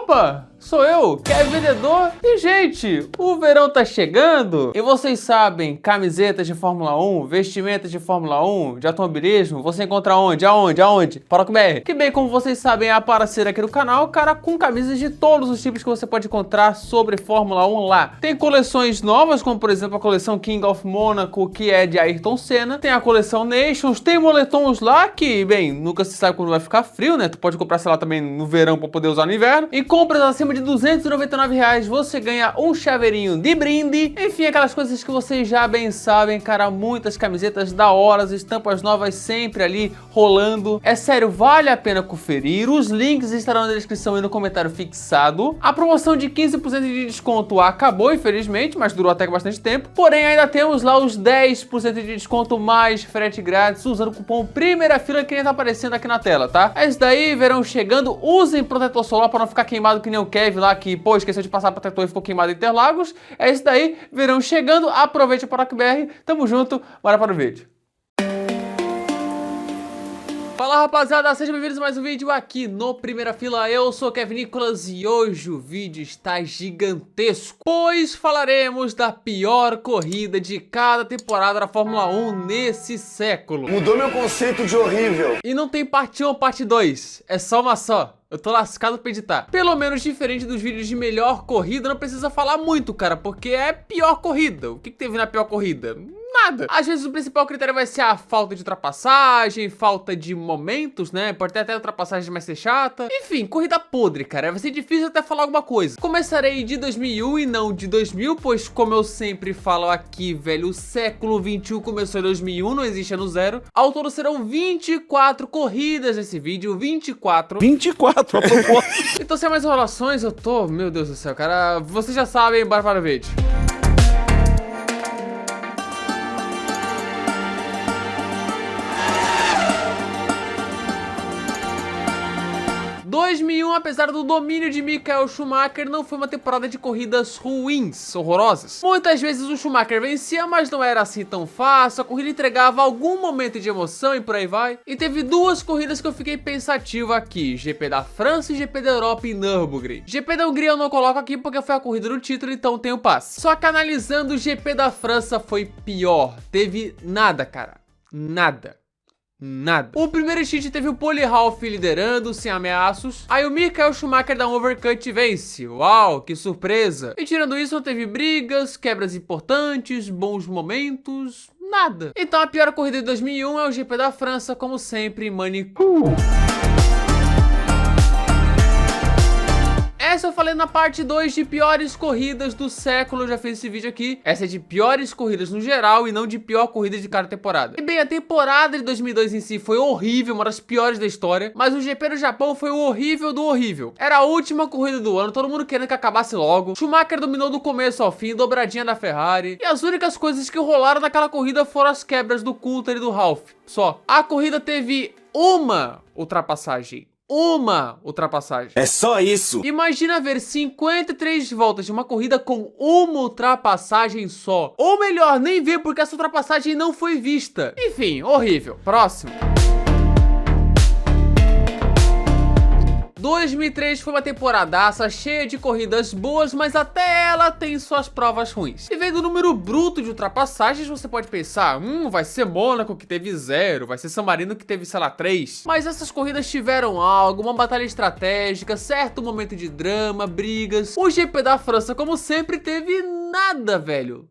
Opa! Sou eu, Kevin Vendedor. E, gente, o verão tá chegando. E vocês sabem, camisetas de Fórmula 1, vestimentas de Fórmula 1, de automobilismo, você encontra onde? Aonde? ParocBR. Que bem, como vocês sabem, é a parceira aqui do canal, cara, com camisas de todos os tipos que você pode encontrar sobre Fórmula 1 lá. Tem coleções novas, como por exemplo a coleção King of Monaco, que é de Ayrton Senna. Tem a coleção Nations, tem moletons lá que, bem, nunca se sabe quando vai ficar frio, né? Tu pode comprar, sei lá, também no verão pra poder usar no inverno. E compras acima de R$299 você ganha um chaveirinho de brinde. Enfim, aquelas coisas que vocês já bem sabem, cara, muitas camisetas da hora, as estampas novas sempre ali rolando. É sério, vale a pena conferir. Os links estarão na descrição e no comentário fixado. A promoção de 15% de desconto acabou, infelizmente, mas durou até bastante tempo. Porém, ainda temos lá os 10% de desconto mais frete grátis usando o cupom Primeira Fila que nem tá aparecendo aqui na tela, tá? É isso daí, verão chegando. Usem protetor solar para não ficar queimado que nem o Kevin lá, que, pô, esqueceu de passar protetor e ficou queimado em Interlagos. É isso daí, verão chegando, aproveite a ParocBR, tamo junto, bora para o vídeo. Fala rapaziada, sejam bem-vindos a mais um vídeo aqui no Primeira Fila. Eu sou o Kevin Nicolas e hoje o vídeo está gigantesco, pois falaremos da pior corrida de cada temporada da Fórmula 1 nesse século. Mudou meu conceito de horrível. E não tem parte 1 ou parte 2, é só uma só. Eu tô lascado pra editar. Pelo menos diferente dos vídeos de melhor corrida, não precisa falar muito, cara, porque é pior corrida. O que teve na pior corrida? Nada. Às vezes o principal critério vai ser a falta de ultrapassagem, falta de momentos, né? Pode ter até ultrapassagem mais ser chata. Enfim, corrida podre, cara. Vai ser difícil até falar alguma coisa. Começarei de 2001 e não de 2000, pois como eu sempre falo aqui, velho, o século 21 começou em 2001, não existe ano zero. Ao todo serão 24 corridas nesse vídeo, 24. 24, a propósito. Então sem mais enrolações, eu tô... Meu Deus do céu, cara. Vocês já sabem, bora para o vídeo. 2001, apesar do domínio de Michael Schumacher, não foi uma temporada de corridas ruins, horrorosas. Muitas vezes o Schumacher vencia, mas não era assim tão fácil, a corrida entregava algum momento de emoção e por aí vai. E teve duas corridas que eu fiquei pensativo aqui, GP da França e GP da Europa em Nürburgring. GP da Hungria eu não coloco aqui porque foi a corrida do título, então tem o passe. Só que analisando o GP da França foi pior, teve nada, cara, nada. O primeiro stint teve o Paul Ralph liderando, sem ameaços. Aí o Michael Schumacher dá um overcut e vence. Uau, que surpresa. E tirando isso, não teve brigas, quebras importantes, bons momentos, nada. Então a pior corrida de 2001 é o GP da França, como sempre, Manicu. Essa eu falei na parte 2 de piores corridas do século, eu já fiz esse vídeo aqui. Essa é de piores corridas no geral e não de pior corrida de cada temporada. E bem, a temporada de 2002 em si foi horrível, uma das piores da história, mas o GP do Japão foi o horrível do horrível. Era a última corrida do ano, todo mundo querendo que acabasse logo. Schumacher dominou do começo ao fim, dobradinha da Ferrari. E as únicas coisas que rolaram naquela corrida foram as quebras do Coulter e do Ralph, só. A corrida teve uma ultrapassagem. É só isso. Imagina ver 53 voltas de uma corrida com uma ultrapassagem só. Ou melhor, nem ver porque essa ultrapassagem não foi vista. Enfim, horrível. Próximo. 2003 foi uma temporadaça cheia de corridas boas, mas até ela tem suas provas ruins. E vendo o número bruto de ultrapassagens, você pode pensar, vai ser Mônaco que teve 0, vai ser San Marino que teve, sei lá, 3. Mas essas corridas tiveram algo, uma batalha estratégica, certo momento de drama, brigas. O GP da França, como sempre, teve nada, velho.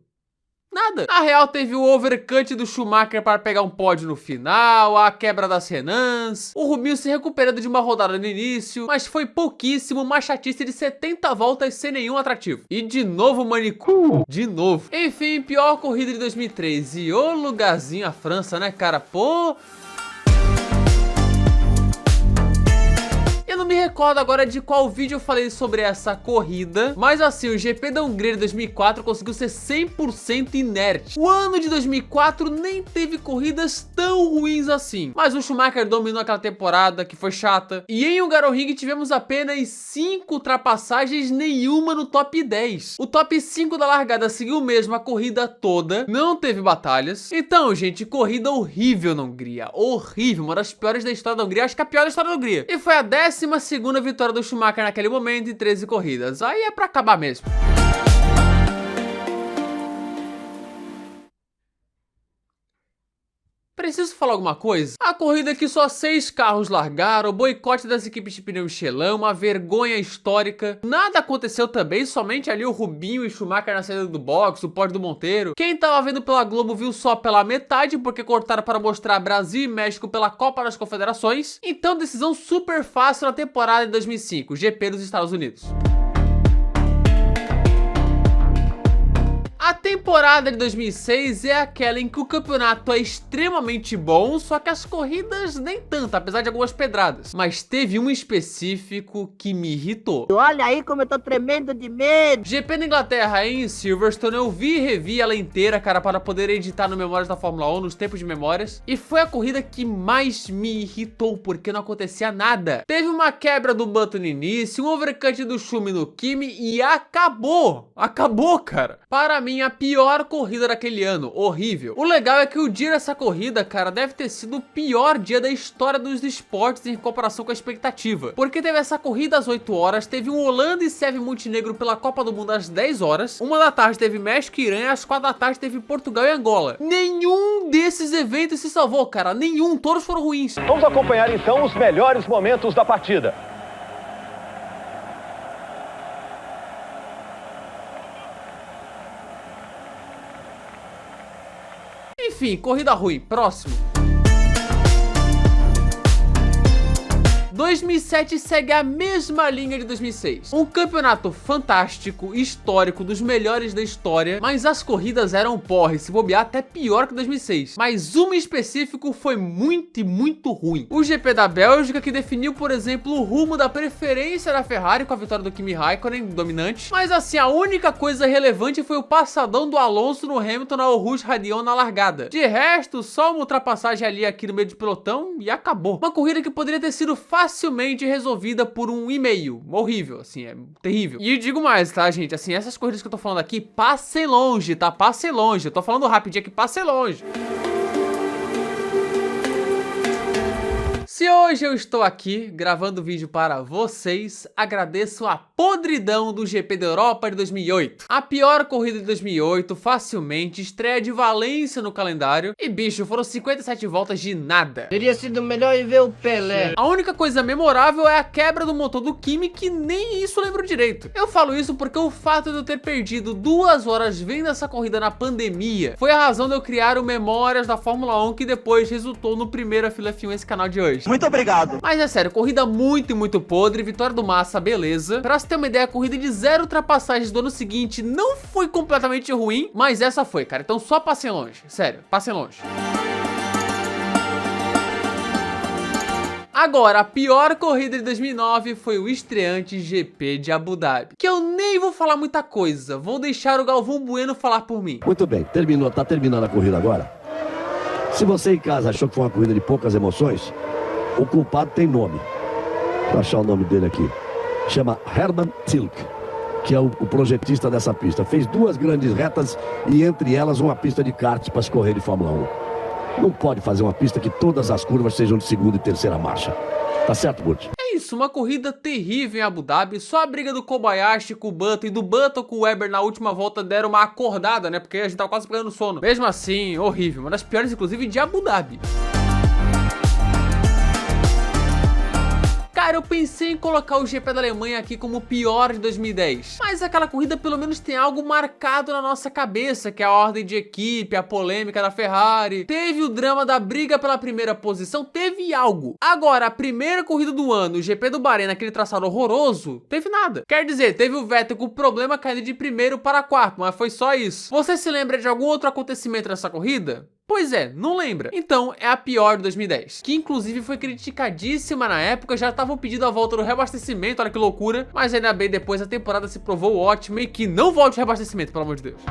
Nada. Na real, teve o overcut do Schumacher para pegar um pódio no final, a quebra das Renans, o Rubinho se recuperando de uma rodada no início, mas foi pouquíssimo, uma chatice de 70 voltas sem nenhum atrativo. E de novo Manicu, de novo. Enfim, pior corrida de 2003 e ô lugarzinho a França, né, cara? Pô... Eu não me recordo agora de qual vídeo eu falei sobre essa corrida, mas assim, o GP da Hungria de 2004 conseguiu ser 100% inerte. O ano de 2004 nem teve corridas tão ruins assim, mas o Schumacher dominou aquela temporada que foi chata. E em Hungaroring tivemos apenas 5 ultrapassagens, nenhuma no top 10. O top 5 da largada seguiu mesmo a corrida toda, não teve batalhas. Então, gente, corrida horrível na Hungria, horrível, uma das piores da história da Hungria, acho que a pior da história da Hungria. E foi a 12ª segunda vitória do Schumacher naquele momento em 13 corridas. Aí é pra acabar mesmo. Preciso falar alguma coisa? A corrida que só 6 carros largaram, o boicote das equipes de pneu Michelin, uma vergonha histórica. Nada aconteceu também, somente ali o Rubinho e Schumacher na saída do box, o pódio do Monteiro. Quem tava vendo pela Globo viu só pela metade, porque cortaram para mostrar Brasil e México pela Copa das Confederações. Então decisão super fácil na temporada de 2005, GP dos Estados Unidos. A temporada de 2006 é aquela em que o campeonato é extremamente bom, só que as corridas nem tanto, apesar de algumas pedradas. Mas teve um específico que me irritou. Olha aí como eu tô tremendo de medo. GP na Inglaterra em Silverstone, eu vi e revi ela inteira, cara, para poder editar no Memórias da Fórmula 1, nos tempos de memórias. E foi a corrida que mais me irritou, porque não acontecia nada. Teve uma quebra do Button no início, um overcut do Schumi no Kimi e acabou. Acabou, cara. Para mim, a pior corrida daquele ano, horrível. O legal é que o dia dessa corrida, cara, deve ter sido o pior dia da história dos esportes em comparação com a expectativa. Porque teve essa corrida às 8 horas, teve um Holanda e Sérvia e Montenegro pela Copa do Mundo às 10 horas, 1 da tarde teve México e Irã e às 4 da tarde teve Portugal e Angola. Nenhum desses eventos se salvou, cara, nenhum, todos foram ruins. Vamos acompanhar então os melhores momentos da partida. Enfim, corrida ruim. Próximo. 2007 segue a mesma linha de 2006. Um campeonato fantástico, histórico, dos melhores da história, mas as corridas eram porre, se bobear até pior que 2006. Mas uma em específico foi muito ruim. O GP da Bélgica, que definiu, por exemplo, o rumo da preferência da Ferrari com a vitória do Kimi Raikkonen, dominante. Mas assim, a única coisa relevante foi o passadão do Alonso no Hamilton na Rouge Radion na largada. De resto, só uma ultrapassagem ali aqui no meio de pelotão e acabou. Uma corrida que poderia ter sido facilmente resolvida por um e-mail. Horrível, assim, é terrível. E digo mais, tá, gente? Assim, essas corridas que eu tô falando aqui, passem longe, tá? Passem longe. Eu tô falando rapidinho aqui, passem longe. Se hoje eu estou aqui gravando vídeo para vocês, agradeço a podridão do GP da Europa de 2008. A pior corrida de 2008, facilmente, estreia de Valência no calendário. E bicho, foram 57 voltas de nada. Teria sido melhor ir ver o Pelé. A única coisa memorável é a quebra do motor do Kimi, que nem isso eu lembro direito. Eu falo isso porque o fato de eu ter perdido 2 horas vendo essa corrida na pandemia foi a razão de eu criar o Memórias da Fórmula 1, que depois resultou no primeiro Fila F1 esse canal de hoje. Muito obrigado. Mas é sério, corrida muito podre, vitória do Massa, beleza. Pra você ter uma ideia, a corrida de 0 ultrapassagens do ano seguinte não foi completamente ruim, mas essa foi, cara. Então só passem longe, sério, passem longe. Agora, a pior corrida de 2009 foi o estreante GP de Abu Dhabi, que eu nem vou falar muita coisa, vou deixar o Galvão Bueno falar por mim. Muito bem, tá terminando a corrida agora. Se você em casa achou que foi uma corrida de poucas emoções, o culpado tem nome. Vou achar o nome dele aqui. Chama Hermann Tilke, que é o projetista dessa pista. Fez 2 grandes retas e entre elas uma pista de kart para se correr de Fórmula 1. Não pode fazer uma pista que todas as curvas sejam de segunda e terceira marcha. Tá certo, Burt? É isso, uma corrida terrível em Abu Dhabi. Só a briga do Kobayashi com o Button e do Button com o Weber na última volta deram uma acordada, né? Porque a gente tava quase pegando sono. Mesmo assim, horrível. Uma das piores, inclusive, de Abu Dhabi. Cara, eu pensei em colocar o GP da Alemanha aqui como o pior de 2010, mas aquela corrida pelo menos tem algo marcado na nossa cabeça, que é a ordem de equipe, a polêmica da Ferrari, teve o drama da briga pela primeira posição, teve algo. Agora, a primeira corrida do ano, o GP do Bahrein, naquele traçado horroroso, teve nada. Quer dizer, teve o Vettel com o problema caindo de primeiro para quarto, mas foi só isso. Você se lembra de algum outro acontecimento nessa corrida? Pois é, não lembra. Então, é a pior de 2010, que inclusive foi criticadíssima na época, já estavam pedindo a volta do reabastecimento, olha que loucura, mas ainda bem, depois a temporada se provou ótima e que não volte o reabastecimento, pelo amor de Deus.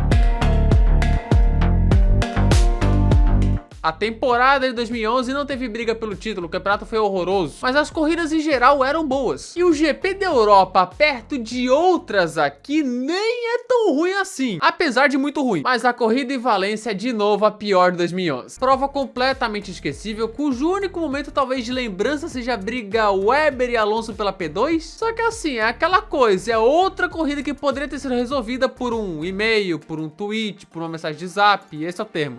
A temporada de 2011 não teve briga pelo título, o campeonato foi horroroso, mas as corridas em geral eram boas. E o GP da Europa, perto de outras aqui, nem é tão ruim assim, apesar de muito ruim. Mas a corrida em Valência é de novo a pior de 2011. Prova completamente esquecível, cujo único momento talvez de lembrança seja a briga Webber e Alonso pela P2. Só que assim, é aquela coisa, é outra corrida que poderia ter sido resolvida por um e-mail, por um tweet, por uma mensagem de zap, esse é o termo.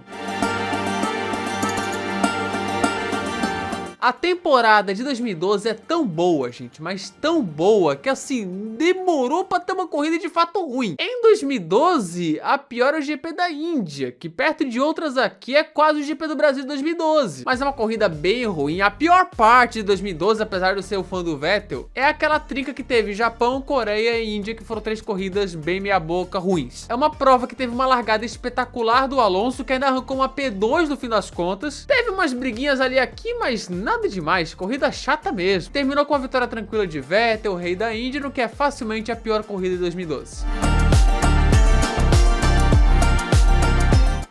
A temporada de 2012 é tão boa, gente, mas tão boa que assim, demorou pra ter uma corrida de fato ruim. Em 2012, a pior é o GP da Índia, que perto de outras aqui é quase o GP do Brasil de 2012. Mas é uma corrida bem ruim. A pior parte de 2012, apesar de eu ser o fã do Vettel, é aquela trinca que teve Japão, Coreia e Índia, que foram 3 corridas bem meia boca ruins. É uma prova que teve uma largada espetacular do Alonso, que ainda arrancou uma P2 no fim das contas. Teve umas briguinhas ali aqui, mas nada demais, corrida chata mesmo. Terminou com a vitória tranquila de Vettel, o rei da Índia, no que é facilmente a pior corrida de 2012.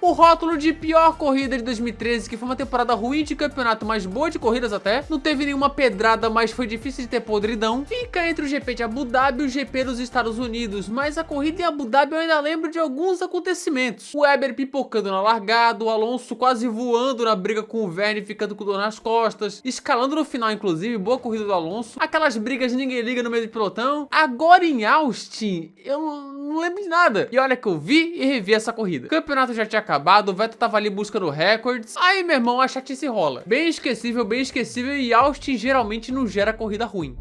O rótulo de pior corrida de 2013, que foi uma temporada ruim de campeonato, mas boa de corridas até, não teve nenhuma pedrada, mas foi difícil de ter podridão, fica entre o GP de Abu Dhabi e o GP dos Estados Unidos, mas a corrida em Abu Dhabi eu ainda lembro de alguns acontecimentos. O Webber pipocando na largada, o Alonso quase voando na briga com o Vergne, ficando com dor nas costas, escalando no final inclusive, boa corrida do Alonso, aquelas brigas ninguém liga no meio do pelotão. Agora em Austin, eu não lembro de nada, e olha que eu vi e revi essa corrida. O campeonato já tinha acabado, o Vettel tava ali buscando recordes. Aí, meu irmão, a chatice rola. Bem esquecível, e Austin geralmente não gera corrida ruim.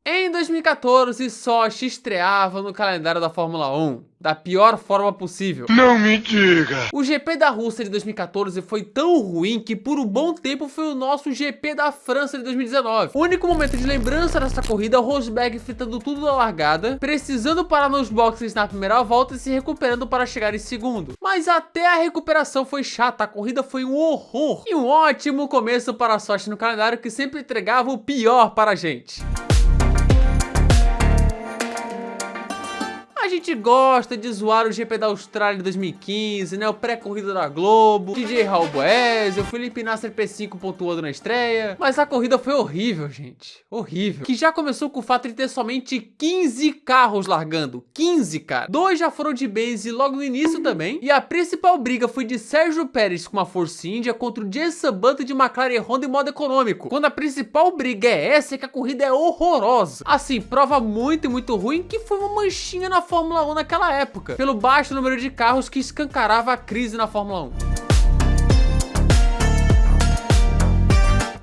Em 2014, Sochi estreava no calendário da Fórmula 1 da pior forma possível. Não me diga! O GP da Rússia de 2014 foi tão ruim que por um bom tempo foi o nosso GP da França de 2019. O único momento de lembrança dessa corrida é o Rosberg fritando tudo na largada, precisando parar nos boxes na primeira volta e se recuperando para chegar em segundo. Mas até a recuperação foi chata, a corrida foi um horror. E um ótimo começo para a Sochi no calendário, que sempre entregava o pior para a gente. A gente gosta de zoar o GP da Austrália de 2015, né? O pré-corrida da Globo, DJ Raul Boesio, o Felipe Nasser P5 pontuando na estreia. Mas a corrida foi horrível, gente. Horrível. Que já começou com o fato de ter somente 15 carros largando. 15, cara. 2 já foram de base logo no início também. E a principal briga foi de Sérgio Pérez com uma Force India contra o Jenson Button de McLaren e Honda em modo econômico. Quando a principal briga é essa, é que a corrida é horrorosa. Assim, prova muito ruim, que foi uma manchinha na Fórmula 1 naquela época, pelo baixo número de carros que escancarava a crise na Fórmula 1.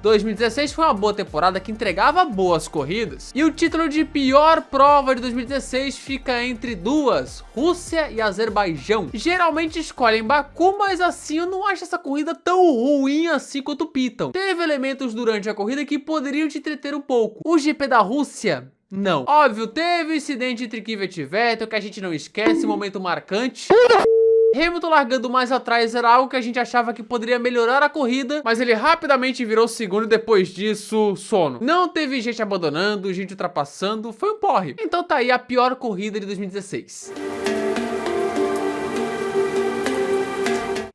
2016 foi uma boa temporada que entregava boas corridas, e o título de pior prova de 2016 fica entre duas, Rússia e Azerbaijão. Geralmente escolhem Baku, mas assim eu não acho essa corrida tão ruim assim quanto pitam. Teve elementos durante a corrida que poderiam te entreter um pouco. O GP da Rússia, não. Óbvio, teve o incidente entre Kvyat e Vettel, que a gente não esquece, momento marcante. Hamilton largando mais atrás era algo que a gente achava que poderia melhorar a corrida, mas ele rapidamente virou segundo e depois disso, sono. Não teve gente abandonando, gente ultrapassando, foi um porre. Então tá aí a pior corrida de 2016.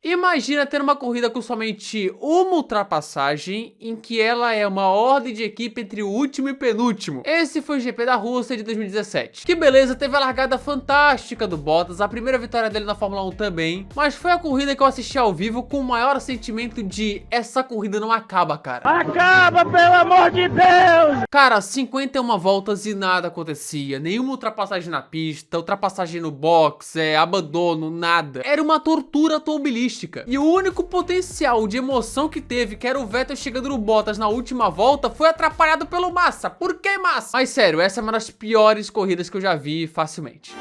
Imagina ter uma corrida com somente uma ultrapassagem, em que ela é uma ordem de equipe entre o último e penúltimo. Esse foi o GP da Rússia de 2017. Que beleza, teve a largada fantástica do Bottas, a primeira vitória dele na Fórmula 1 também, mas foi a corrida que eu assisti ao vivo com o maior sentimento de essa corrida não acaba, cara. Acaba, pelo amor de Deus! Cara, 51 voltas e nada acontecia, nenhuma ultrapassagem na pista, ultrapassagem no box, abandono, nada. Era uma tortura automobilística. E o único potencial de emoção que teve, que era o Vettel chegando no Bottas na última volta, foi atrapalhado pelo Massa. Por que Massa? Mas sério, essa é uma das piores corridas que eu já vi facilmente.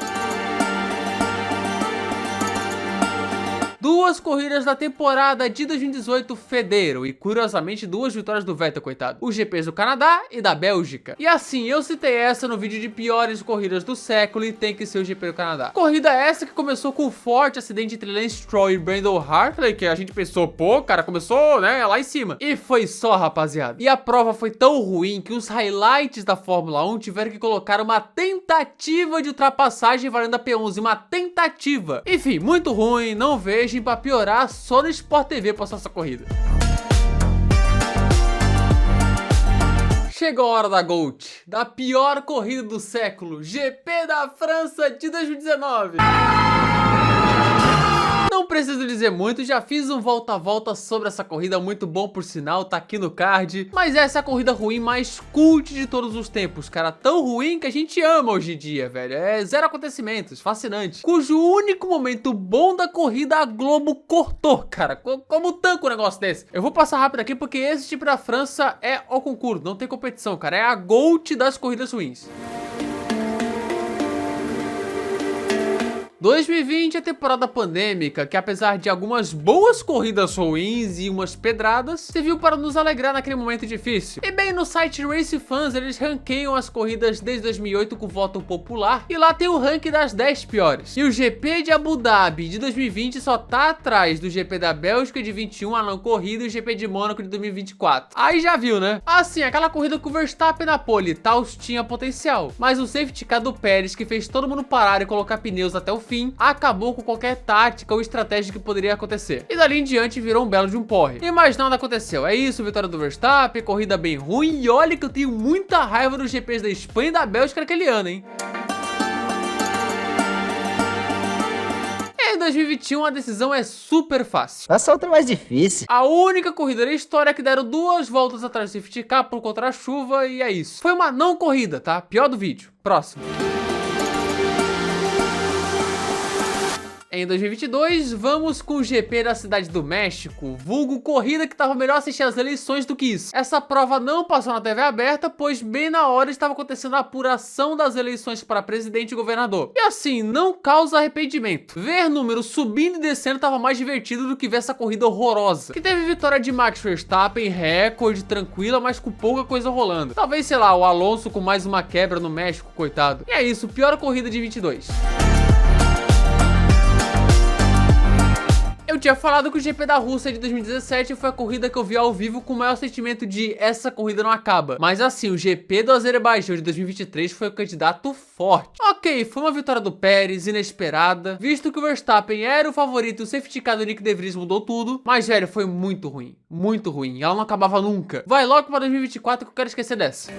duas corridas da temporada de 2018 federam, e curiosamente 2 vitórias do Vettel, coitado. Os GPs do Canadá e da Bélgica. E assim, eu citei essa no vídeo de piores corridas do século e tem que ser o GP do Canadá. Corrida essa que começou com um forte acidente entre Lance Stroll e Brandon Hartley, que a gente pensou, pô, cara, começou, né, lá em cima. E foi só, rapaziada. E a prova foi tão ruim que os highlights da Fórmula 1 tiveram que colocar uma tentativa de ultrapassagem valendo a P11, uma tentativa. Enfim, muito ruim, não vejam, pra piorar, só no Sport TV passou essa corrida. Chegou a hora da GOAT, da pior corrida do século, GP da França de 2019. Não preciso dizer muito, já fiz um volta a volta sobre essa corrida, muito bom por sinal, tá aqui no card. Mas essa é a corrida ruim mais cult de todos os tempos, cara, tão ruim que a gente ama hoje em dia, velho. É zero acontecimentos, fascinante. Cujo único momento bom da corrida a Globo cortou, cara. Como tanca um negócio desse? Eu vou passar rápido aqui porque esse tipo da França é o concurso, não tem competição, cara. É a GOAT das corridas ruins. 2020 é temporada pandêmica, que apesar de algumas boas corridas ruins e umas pedradas, serviu para nos alegrar naquele momento difícil. E bem, no site Race Fans eles ranqueiam as corridas desde 2008 com voto popular, e lá tem o ranking das 10 piores. E o GP de Abu Dhabi de 2020 só tá atrás do GP da Bélgica de 21, a não corrida, e o GP de Mônaco de 2024. Aí já viu, né? Assim, aquela corrida com o Verstappen na pole, tal, tinha potencial. Mas o safety car do Pérez, que fez todo mundo parar e colocar pneus até o fim, acabou com qualquer tática ou estratégia que poderia acontecer. E dali em diante virou um belo de um porre. E mais nada aconteceu. É isso, vitória do Verstappen, corrida bem ruim. E olha que eu tenho muita raiva dos GPs da Espanha e da Bélgica naquele ano, hein? Em 2021 a decisão é super fácil. Essa outra é mais difícil. A única corrida da história que deram 2 voltas atrás do safety car por contra a chuva, e é isso. Foi uma não corrida, tá? Pior do vídeo. Próximo. Em 2022, vamos com o GP da Cidade do México, vulgo corrida que tava melhor assistir as eleições do que isso. Essa prova não passou na TV aberta, pois bem na hora estava acontecendo a apuração das eleições para presidente e governador. E assim, não causa arrependimento. Ver números subindo e descendo tava mais divertido do que ver essa corrida horrorosa. Que teve vitória de Max Verstappen, recorde, tranquila, mas com pouca coisa rolando. Talvez, sei lá, o Alonso com mais uma quebra no México, coitado. E é isso, pior corrida de 22. Eu tinha falado que o GP da Rússia de 2017 foi a corrida que eu vi ao vivo com o maior sentimento de essa corrida não acaba. Mas assim, o GP do Azerbaijão de 2023 foi o candidato forte. Ok, foi uma vitória do Pérez, inesperada, visto que o Verstappen era o favorito e o safety car do Nick De Vries mudou tudo. Mas, velho, foi muito ruim. Muito ruim. Ela não acabava nunca. Vai logo para 2024 que eu quero esquecer dessa.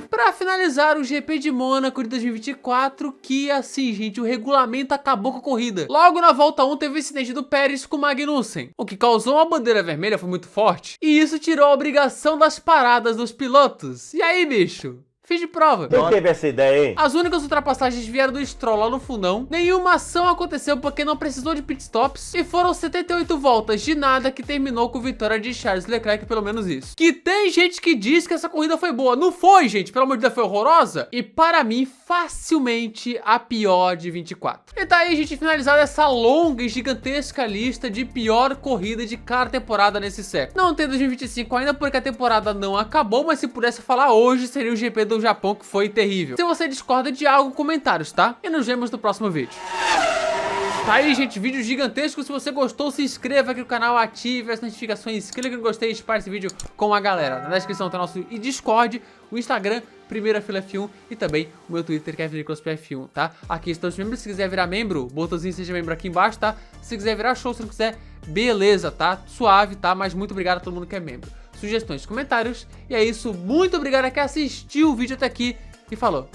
Pra finalizar o GP de Mônaco de 2024, que assim, gente, o regulamento acabou com a corrida. Logo na volta 1 teve o incidente do Pérez com o Magnussen, o que causou uma bandeira vermelha, foi muito forte. E isso tirou a obrigação das paradas dos pilotos. E aí, bicho? Fiz de prova. Quem teve essa ideia, hein? As únicas ultrapassagens vieram do Stroll lá no fundão. Nenhuma ação aconteceu porque não precisou de pitstops. E foram 78 voltas de nada que terminou com vitória de Charles Leclerc, pelo menos isso. Que tem gente que diz que essa corrida foi boa. Não foi, gente. Pelo amor de Deus, foi horrorosa. E para mim, facilmente a pior de 24. E tá aí, gente, finalizada essa longa e gigantesca lista de pior corrida de cada temporada nesse século. Não tem 2025 ainda porque a temporada não acabou, mas se pudesse falar hoje, seria o GP do Japão, que foi terrível. Se você discorda de algo, comentários, tá? E nos vemos no próximo vídeo. Tá aí, gente, vídeo gigantesco. Se você gostou, se inscreva aqui no canal, ative as notificações, clique no gostei e espalhe esse vídeo com a galera. Na descrição tá o nosso Discord, o Instagram, Primeira Fila F1 e também o meu Twitter, que é FNicolasF1, tá? Aqui estão os membros. Se quiser virar membro, botãozinho seja membro aqui embaixo, tá? Se quiser virar show, se não quiser, beleza, tá? Suave, tá? Mas muito obrigado a todo mundo que é membro. Sugestões, comentários. E é isso, muito obrigado a quem assistiu o vídeo até aqui e falou!